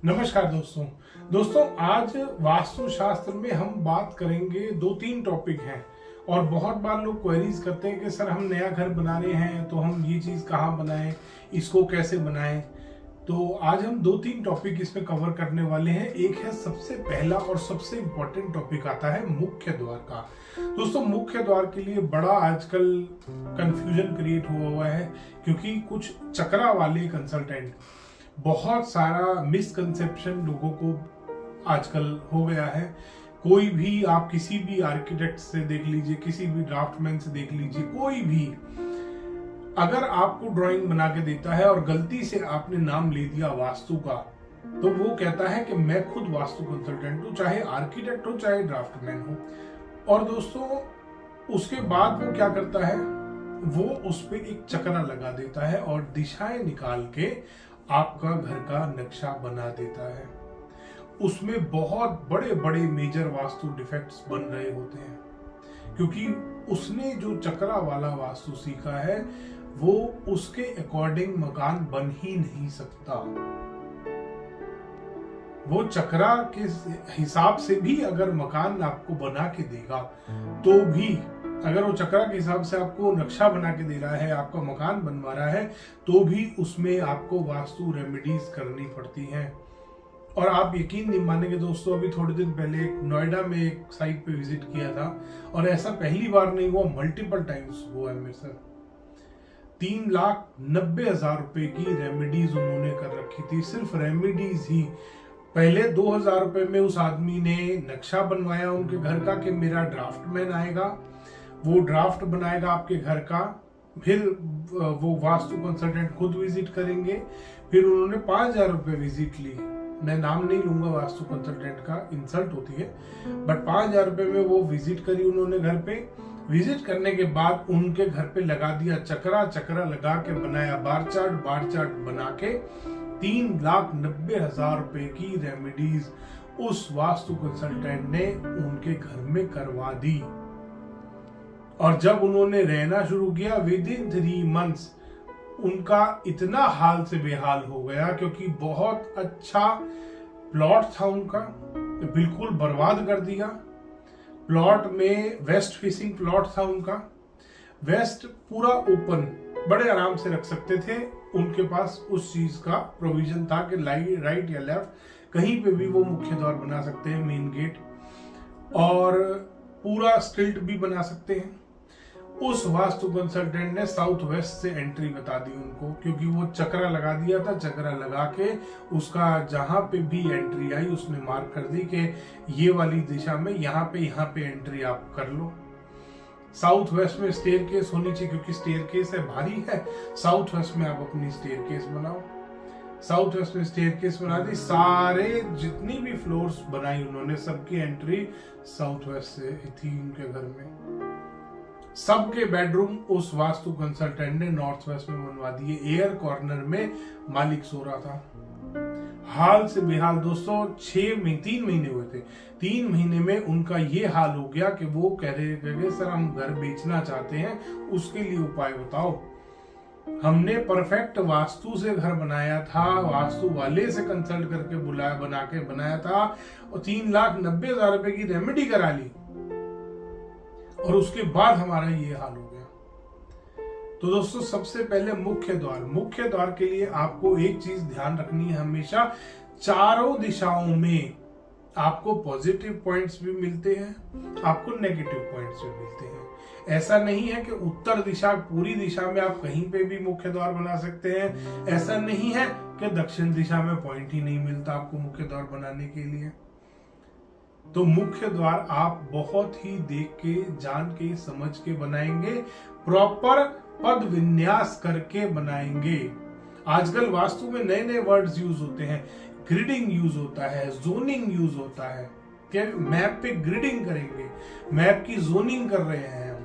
नमस्कार दोस्तों आज वास्तुशास्त्र में हम बात करेंगे। दो तीन टॉपिक हैं और बहुत बार लोग क्वेरीज करते हैं कि सर हम नया घर बना रहे हैं तो हम ये चीज कहाँ बनाएं, इसको कैसे बनाएं। तो आज हम दो तीन टॉपिक इसमें कवर करने वाले हैं। एक है सबसे पहला और सबसे इम्पोर्टेंट टॉपिक आता है मुख्य द्वार का। दोस्तों मुख्य द्वार के लिए बड़ा आजकल कंफ्यूजन क्रिएट हुआ है क्योंकि कुछ चक्रा वाले कंसल्टेंट, बहुत सारा मिसकंसेप्शन लोगों को आजकल हो गया है। कोई भी आप किसी भी आर्किटेक्ट से देख लीजिए, किसी भी ड्राफ्टमैन से देख लीजिए, कोई भी अगर आपको ड्राइंग बना के देता है और गलती से आपने नाम ले दिया वास्तु का, तो वो कहता है कि मैं खुद वास्तु कंसल्टेंट हूं, चाहे आर्किटेक्ट हो चाहे ड्राफ्टमैन हो। और दोस्तों उसके बाद वो क्या करता है, वो उस पर एक चक्रा लगा देता है और दिशाएं निकाल के आपका घर का नक्शा बना देता है। उसमें बहुत बड़े बड़े मेजर वास्तु डिफेक्ट्स बन रहे होते हैं क्योंकि उसने जो चक्रा वाला वास्तु सीखा है वो उसके अकॉर्डिंग मकान बन ही नहीं सकता। वो चक्रा के हिसाब से भी अगर मकान आपको बना के देगा तो भी, अगर वो चक्रा के हिसाब से आपको नक्शा बना के दे रहा है, आपका मकान बनवा रहा है, तो भी उसमें आपको वास्तु रेमेडीज करनी पड़ती हैं। और आप यकीन नहीं मानेंगे दोस्तों, अभी थोड़े दिन पहले नोएडा में एक साइट पे विजिट किया था और ऐसा पहली बार नहीं हुआ, मल्टीपल टाइम्स हुआ है मेरे साथ। 3,90,000 रुपए की रेमेडीज उन्होंने कर रखी थी, सिर्फ रेमेडीज ही। पहले 2,000 रुपए में उस आदमी ने नक्शा बनवाया उनके घर का कि मेरा ड्राफ्टमैन आएगा, वो ड्राफ्ट बनाएगा आपके घर का, फिर वो वास्तु कंसल्टेंट खुद विजिट करेंगे। फिर उन्होंने 5,000 रुपए विजिट ली। मैं नाम नहीं लूंगा वास्तु कंसल्टेंट का, इंसल्ट होती है, बट 5,000 रुपए में वो विजिट करी उन्होंने घर पे। विजिट करने के बाद उनके घर पे लगा दिया चक्रा, चक्रा लगा के बनाया बार चार्ट बना के 3,90,000 रुपए की रेमेडीज उस वास्तु कंसल्टेंट ने उनके घर में करवा दी। और जब उन्होंने रहना शुरू किया, विद इन 3 मंथ्स उनका इतना हाल से बेहाल हो गया क्योंकि बहुत अच्छा प्लॉट था उनका, बिल्कुल बर्बाद कर दिया। प्लॉट में वेस्ट फेसिंग प्लॉट था उनका, वेस्ट पूरा ओपन, बड़े आराम से रख सकते थे। उनके पास उस चीज का प्रोविजन था कि राइट या लेफ्ट कहीं पे भी वो मुख्य द्वार बना सकते हैं, मेन गेट, और पूरा स्टिल्ट भी बना सकते हैं। उस वास्तु कंसल्टेंट ने साउथ वेस्ट से एंट्री बता दी उनको, क्योंकि वो चक्रा लगा दिया था। चक्रा लगा के उसका जहां पे भी एंट्री आई उसने मार्क कर दी कि ये वाली दिशा में यहाँ पे एंट्री आप कर लो। साउथ वेस्ट में स्टेयरकेस होनी चाहिए क्योंकि स्टेयरकेस है भारी है, साउथ वेस्ट में आप अपनी स्टेयरकेस बनाओ। साउथ वेस्ट में स्टेयरकेस बना दी, सारे जितनी भी फ्लोर्स बनाई उन्होंने, सबकी एंट्री साउथ वेस्ट से थी उनके घर में। सबके बेडरूम उस वास्तु कंसल्टेंट ने नॉर्थ वेस्ट में बनवा दिए। एयर कॉर्नर में मालिक सो रहा था। हाल से बेहाल दोस्तों, 3 महीने हुए थे। 3 महीने में उनका ये हाल हो गया कि वो कह रहे सर हम घर बेचना चाहते हैं, उसके लिए उपाय बताओ। हमने परफेक्ट वास्तु से घर बनाया था, वास्तु वाले से कंसल्ट करके बना के बनाया था और 3,90,000 रुपए की रेमेडी करा ली और उसके बाद हमारा ये हाल हो गया। तो दोस्तों सबसे पहले मुख्य द्वार के लिए आपको एक चीज ध्यान रखनी है, हमेशा चारों दिशाओं में आपको पॉजिटिव पॉइंट्स भी मिलते हैं, आपको नेगेटिव पॉइंट्स भी मिलते हैं। ऐसा नहीं है कि उत्तर दिशा, पूरी दिशा में आप कहीं पे भी मुख्य द्वार बना सकते हैं। ऐसा नहीं है कि दक्षिण दिशा में पॉइंट ही नहीं मिलता आपको मुख्य द्वार बनाने के लिए। तो मुख्य द्वार आप बहुत ही देख के, जान के, समझ के बनाएंगे, प्रॉपर पद विन्यास करके बनाएंगे। आजकल वास्तु में नए नए वर्ड्स यूज होते हैं, ग्रिडिंग यूज होता है, जोनिंग यूज होता है कि मैप पे ग्रिडिंग करेंगे, मैप की जोनिंग कर रहे हैं हम।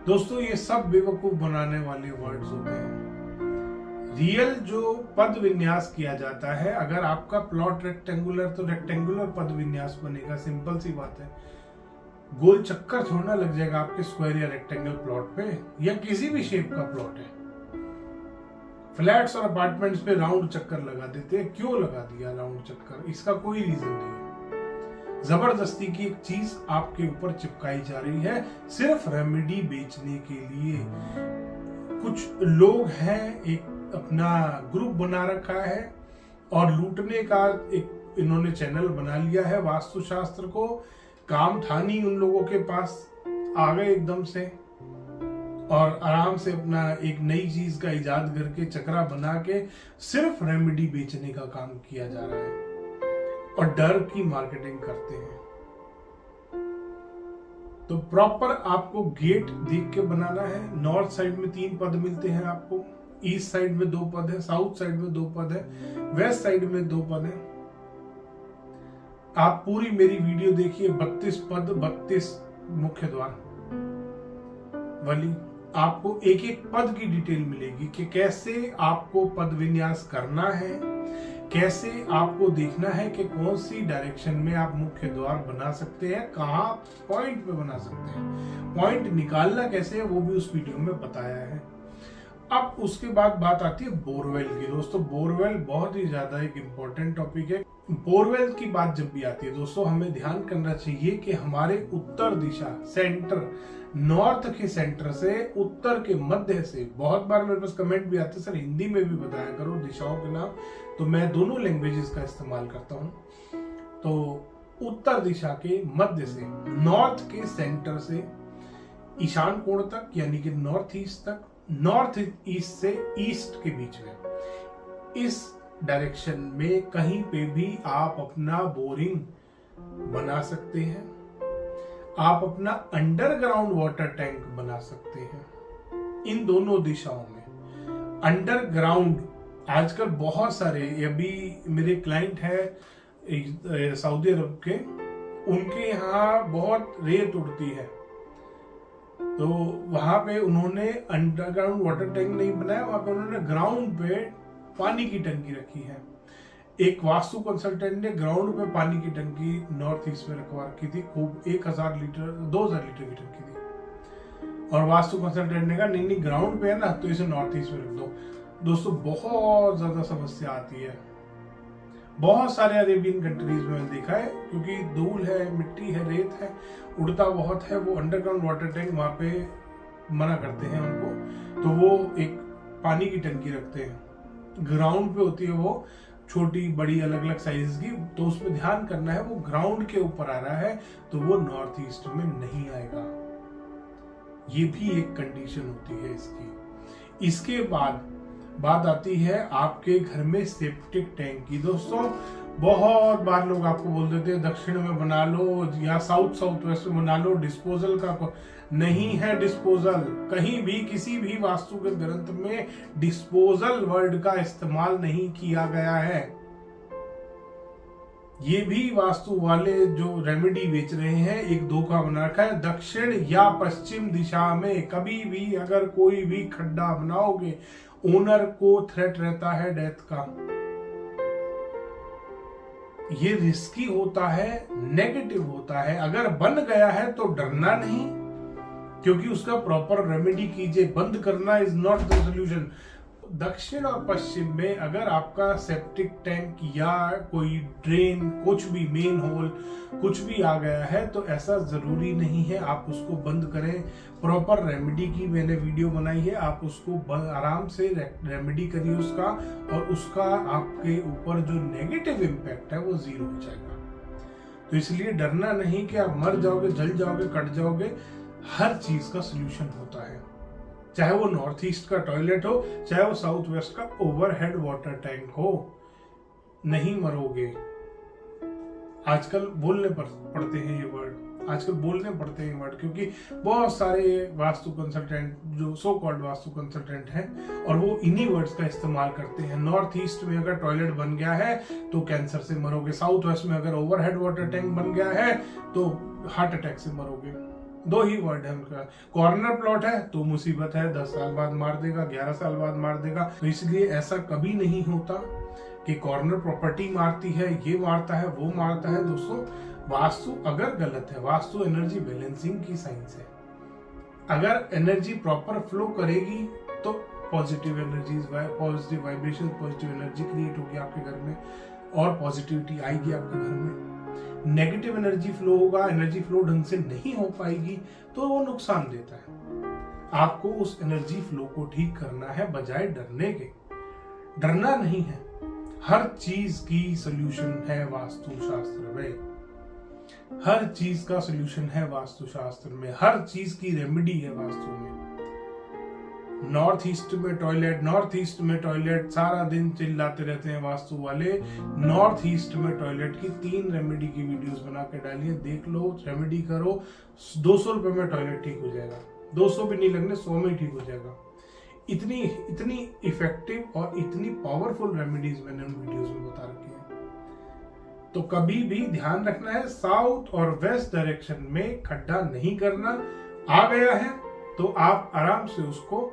दोस्तों ये सब बेवकूफ बनाने वाले वर्ड्स होते हैं। रियल जो पद विन्यास किया जाता है, अगर आपका प्लॉट रेक्टेंगुलर तो रेक्टेंगुलर पद विन्यास बनेगा, सिंपल सी बात है। गोल चक्कर थोड़ा लग जाएगा आपके स्क्वायर या रेक्टेंगल प्लॉट पे, या किसी भी शेप का प्लॉट है। फ्लैट्स और अपार्टमेंट्स पे राउंड चक्कर लगा देते हैं। क्यों लगा दिया राउंड चक्कर? इसका कोई रीजन नहीं है। जबरदस्ती की एक चीज आपके ऊपर चिपकाई जा रही है सिर्फ रेमेडी बेचने के लिए। कुछ लोग हैं, एक अपना ग्रुप बना रखा है और लूटने का एक इन्होंने चैनल बना लिया है। वास्तुशास्त्र को काम था नहीं, उन लोगों के पास आ गए एकदम से और आराम से अपना एक नई चीज का इजाद करके चक्रा बना के सिर्फ रेमेडी बेचने का काम किया जा रहा है और डर की मार्केटिंग करते हैं। तो प्रॉपर आपको गेट देख के बनाना है। नॉर्थ साइड में 3 पद मिलते हैं आपको, ईस्ट साइड में 2 पद है, साउथ साइड में 2 पद है, वेस्ट साइड में 2 पद है। आप पूरी मेरी वीडियो देखिए, 32 पद, 32 मुख्य द्वार वाली आपको एक एक पद की डिटेल मिलेगी कि कैसे आपको पद विन्यास करना है, कैसे आपको देखना है कि कौन सी डायरेक्शन में आप मुख्य द्वार बना सकते हैं, कहां पॉइंट पे बना सकते हैं, पॉइंट निकालना कैसे है वो भी उस वीडियो में बताया है। अब उसके बाद बात आती है बोरवेल की। दोस्तों बोरवेल बहुत ही ज्यादा एक इम्पोर्टेंट टॉपिक है। बोरवेल की बात जब भी आती है दोस्तों, हमें ध्यान करना चाहिए कि हमारे उत्तर दिशा, सेंटर, नॉर्थ के सेंटर से, उत्तर के मध्य से, बहुत बार मेरे पास कमेंट भी आते हैं सर हिंदी में भी बताया करो दिशाओं के नाम, तो मैं दोनों लैंग्वेजेस का इस्तेमाल करता हूं। तो उत्तर दिशा के मध्य से, नॉर्थ के सेंटर से ईशान कोण तक यानी कि नॉर्थ ईस्ट तक, नॉर्थ ईस्ट से ईस्ट के बीच में, इस डायरेक्शन में कहीं पे भी आप अपना बोरिंग बना सकते हैं, आप अपना अंडरग्राउंड वाटर टैंक बना सकते हैं। इन दोनों दिशाओं में अंडरग्राउंड आजकल बहुत सारे, अभी मेरे क्लाइंट है सऊदी अरब के, उनके यहाँ बहुत रेत उड़ती है, तो वहां पे उन्होंने अंडरग्राउंड वाटर टैंक नहीं बनाया, वहां पे उन्होंने ग्राउंड पे पानी की टंकी रखी है। एक वास्तु कंसल्टेंट ने ग्राउंड पे पानी की टंकी नॉर्थ ईस्ट में रखवा रखी थी, खूब 1000 लीटर 2000 लीटर की टंकी थी, और वास्तु कंसल्टेंट ने कहा नहीं ग्राउंड पे है ना तो इसे नॉर्थ ईस्ट में रख दो। दोस्तों बहुत ज्यादा समस्या आती है, बहुत सारे अरेबियन कंट्रीज में देखा है, क्योंकि धूल है, मिट्टी है, रेत है, उड़ता बहुत है, वो अंडरग्राउंड वाटर टैंक वहां पे मना करते हैं उनको, तो वो एक पानी की टंकी रखते हैं, ग्राउंड पे होती है वो छोटी बड़ी अलग अलग साइज की, तो उसमें ध्यान करना है वो ग्राउंड के ऊपर आ रहा है तो वो नॉर्थ ईस्ट में नहीं आएगा। ये भी एक कंडीशन होती है इसकी। इसके बाद बात आती है आपके घर में सेप्टिक टैंक की। दोस्तों बहुत बार लोग आपको बोल देते हैं दक्षिण में बना लो या साउथ वेस्ट में बना लो, डिस्पोजल का नहीं है। डिस्पोजल कहीं भी किसी भी वास्तु के ग्रंथ में डिस्पोजल वर्ड का इस्तेमाल नहीं किया गया है। ये भी वास्तु वाले जो रेमेडी बेच रहे हैं एक धोखा बना रखा है। दक्षिण या पश्चिम दिशा में कभी भी अगर कोई भी खड्डा बनाओगे ओनर को थ्रेट रहता है डेथ का। ये रिस्की होता है, नेगेटिव होता है। अगर बन गया है तो डरना नहीं, क्योंकि उसका प्रॉपर रेमेडी कीजिए। बंद करना इज नॉट द सोल्यूशन। दक्षिण और पश्चिम में अगर आपका सेप्टिक टैंक या कोई ड्रेन, कुछ भी मेन होल कुछ भी आ गया है तो ऐसा जरूरी नहीं है आप उसको बंद करें। प्रॉपर रेमेडी की मैंने वीडियो बनाई है, आप उसको आराम से रेमेडी करिए उसका, और उसका आपके ऊपर जो नेगेटिव इम्पैक्ट है वो 0 हो जाएगा। तो इसलिए डरना नहीं कि आप मर जाओगे, जल जाओगे, कट जाओगे। हर चीज का सोल्यूशन होता है, चाहे वो नॉर्थ ईस्ट का टॉयलेट हो, चाहे वो साउथ वेस्ट का ओवरहेड वाटर टैंक हो, नहीं मरोगे। आजकल बोलने पड़ते हैं ये वर्ड, आजकल बोलने पड़ते हैं वर्ड, क्योंकि बहुत सारे वास्तु कंसल्टेंट जो सो कॉल्ड वास्तु कंसल्टेंट हैं और वो इन्हीं वर्ड्स का इस्तेमाल करते हैं। नॉर्थ ईस्ट में अगर टॉयलेट बन गया है तो कैंसर से मरोगे, साउथ वेस्ट में अगर ओवरहेड वाटर टैंक बन गया है तो हार्ट अटैक से मरोगे। 2 ही वर्ड है उनका। कॉर्नर प्लॉट है तो मुसीबत है, 10 साल बाद मार देगा, 11 साल बाद मार देगा। तो इसलिए ऐसा कभी नहीं होता कि कॉर्नर प्रॉपर्टी मारती है, ये मारता है, वो मारता है। दोस्तों वास्तु अगर गलत है, वास्तु एनर्जी बैलेंसिंग की साइंस है। अगर एनर्जी प्रॉपर फ्लो करेगी तो positive energies, positive vibration, positive energy create होगी आपके घर में और पॉजिटिविटी आएगी आपके घर में। नेगेटिव एनर्जी फ्लो होगा, एनर्जी फ्लो ढंग से नहीं हो पाएगी तो वो नुकसान देता है। आपको उस एनर्जी फ्लो को ठीक करना है बजाय डरने के। डरना नहीं है, हर चीज की सोल्यूशन है वास्तुशास्त्र में। हर चीज का सोल्यूशन है वास्तुशास्त्र में, हर चीज की रेमेडी है वास्तु में। नॉर्थ ईस्ट में टॉयलेट सारा दिन चिल्लाते रहते हैं वास्तु वाले। नॉर्थ ईस्ट में टॉयलेट की 3 रेमेडी की वीडियोस बना के डालिए, देख लो, रेमेडी करो, 200 रुपए में टॉयलेट ठीक हो जाएगा। 200 भी नहीं लगने, 100 में ही ठीक हो जाएगा। इतनी इफेक्टिव और इतनी पावरफुल रेमेडीज मैंने उन वीडियोस में बता रखी है। तो कभी भी ध्यान रखना है, साउथ और वेस्ट डायरेक्शन में खड्डा नहीं करना। आ गया है तो आप आराम से उसको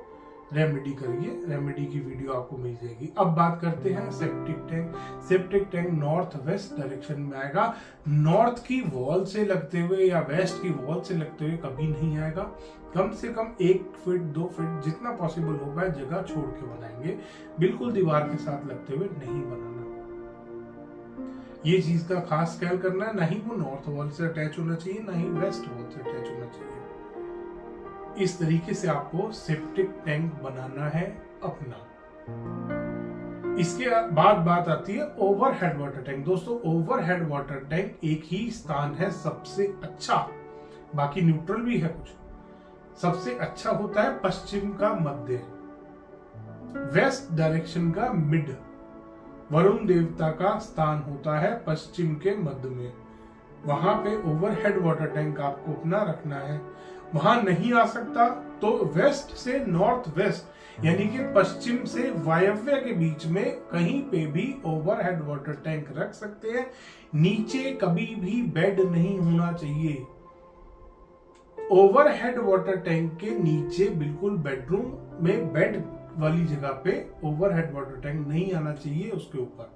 रेमेडी करिए, रेमेडी की वीडियो आपको मिल जाएगी। अब बात करते हैं septic tank. Septic tank north west direction में आएगा। नॉर्थ की वॉल से लगते हुए या वेस्ट की वॉल से लगते हुए कभी नहीं आएगा। कम से कम 1 फीट 2 फीट जितना पॉसिबल हो पाए जगह छोड़ के बनाएंगे, बिल्कुल दीवार के साथ लगते हुए नहीं बनाना। ये चीज का खास ख्याल करना है, ना ही वो नॉर्थ वॉल से अटैच होना चाहिए, ना ही वेस्ट वॉल से अटैच होना चाहिए। इस तरीके से आपको सेप्टिक टैंक बनाना है अपना। इसके बाद बात आती है ओवरहेड वाटर टैंक। दोस्तों, ओवरहेड वाटर टैंक एक ही स्थान है सबसे अच्छा, बाकी न्यूट्रल भी है कुछ। सबसे अच्छा होता है पश्चिम का मध्य, वेस्ट डायरेक्शन का मिड। वरुण देवता का स्थान होता है पश्चिम के मध्य में। वहां पे ओवरहेड वाटर टैंक आपको अपना रखना है। वहां नहीं आ सकता तो वेस्ट से नॉर्थ वेस्ट यानी कि पश्चिम से वायव्य के बीच में कहीं पे भी ओवरहेड वाटर टैंक रख सकते हैं। नीचे कभी भी बेड नहीं होना चाहिए। ओवरहेड वाटर टैंक के नीचे बिल्कुल बेडरूम में बेड वाली जगह पे ओवरहेड वाटर टैंक नहीं आना चाहिए। उसके ऊपर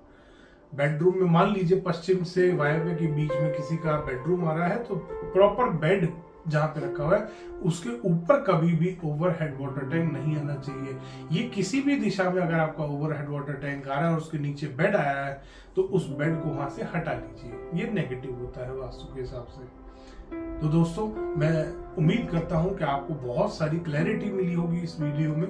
बेडरूम में मान लीजिए पश्चिम से वायव्य के बीच में किसी का बेडरूम आ रहा है तो प्रॉपर बेड जहां पे रखा हुआ है उसके ऊपर कभी भी ओवरहेड वाटर टैंक नहीं आना चाहिए। ये किसी भी दिशा में अगर आपका ओवरहेड वाटर टैंक आ रहा है और उसके नीचे बेड आया है तो उस बेड को वहां से हटा लीजिए। ये नेगेटिव होता है वास्तु के हिसाब से। तो दोस्तों, मैं उम्मीद करता हूं कि आपको बहुत सारी क्लैरिटी मिली होगी इस वीडियो में।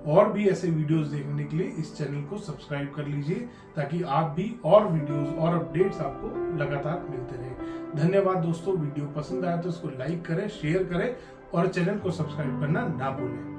और भी ऐसे वीडियोस देखने के लिए इस चैनल को सब्सक्राइब कर लीजिए ताकि आप भी और वीडियोस और अपडेट्स आपको लगातार मिलते रहे। धन्यवाद दोस्तों। वीडियो पसंद आया तो इसको लाइक करें, शेयर करें और चैनल को सब्सक्राइब करना ना भूलें।